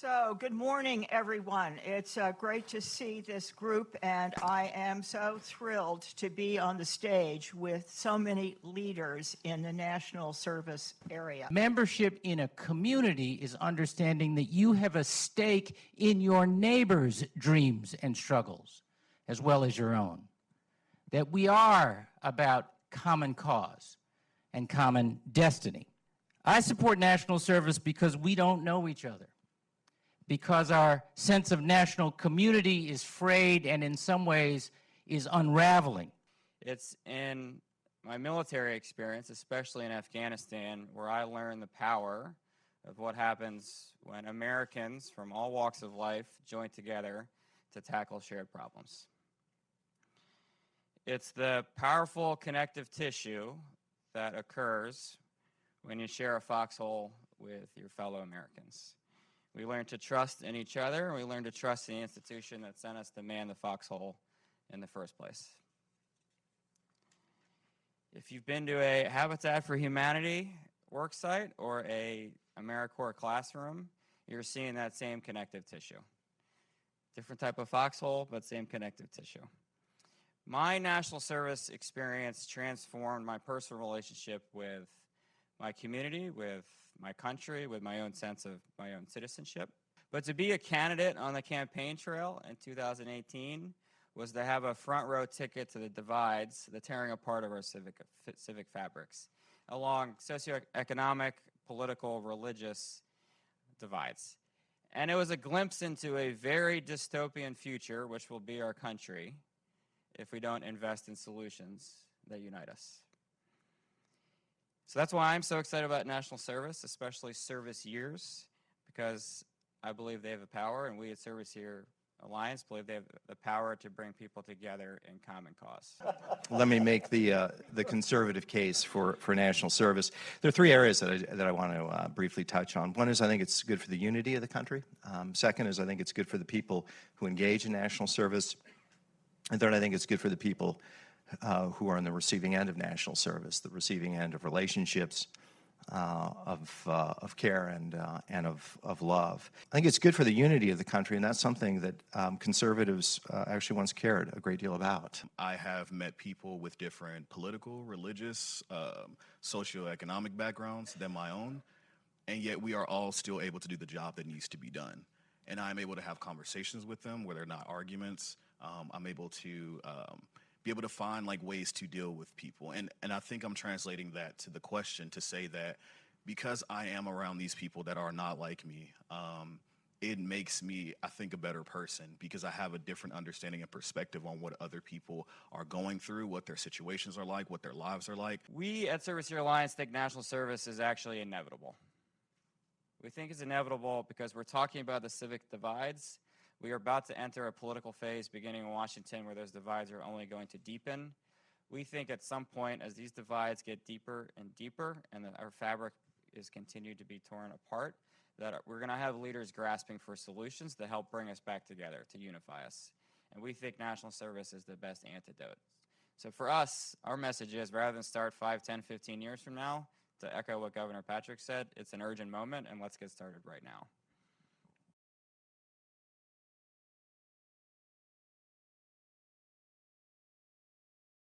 So, good morning, everyone. It's great to see this group, and I am so thrilled to be on the stage with so many leaders in the national service area. Membership in a community is understanding that you have a stake in your neighbor's dreams and struggles, as well as your own. That we are about common cause and common destiny. I support national service because we don't know each other, because our sense of national community is frayed and in some ways is unraveling. It's in my military experience, especially in Afghanistan, where I learned the power of what happens when Americans from all walks of life join together to tackle shared problems. It's the powerful connective tissue that occurs when you share a foxhole with your fellow Americans. We learn to trust in each other, and we learn to trust in the institution that sent us to man the foxhole in the first place. If you've been to a Habitat for Humanity worksite or a AmeriCorps classroom, you're seeing that same connective tissue. Different type of foxhole, but same connective tissue. My national service experience transformed my personal relationship with my community, with my country, with my own sense of my own citizenship. But to be a candidate on the campaign trail in 2018 was to have a front row ticket to the divides, the tearing apart of our civic fabrics, along socioeconomic, political, religious divides. And it was a glimpse into a very dystopian future, which will be our country, if we don't invest in solutions that unite us. So that's why I'm so excited about national service, especially service years, because I believe they have the power, and we at Service Year Alliance believe they have the power to bring people together in common cause. Let me make the conservative case for national service. There are three areas that I want to briefly touch on. One is I think it's good for the unity of the country. Second is I think it's good for the people who engage in national service. And third, I think it's good for the people who are on the receiving end of national service, the receiving end of relationships, of care and of love. I think it's good for the unity of the country, and that's something that conservatives actually once cared a great deal about. I have met people with different political, religious, socioeconomic backgrounds than my own, and yet we are all still able to do the job that needs to be done. And I'm able to have conversations with them where they're not arguments. I'm able to be able to find ways to deal with people. And I think I'm translating that to the question to say that because I am around these people that are not like me, it makes me, I think, a better person because I have a different understanding and perspective on what other people are going through, what their situations are like, what their lives are like. We at Service Year Alliance think national service is actually inevitable. We think it's inevitable because we're talking about the civic divides. We are about to enter a political phase beginning in Washington where those divides are only going to deepen. We think at some point as these divides get deeper and deeper and that our fabric is continued to be torn apart, that we're going to have leaders grasping for solutions to help bring us back together, to unify us. And we think national service is the best antidote. So for us, our message is rather than start 5, 10, 15 years from now, to echo what Governor Patrick said, it's an urgent moment and let's get started right now.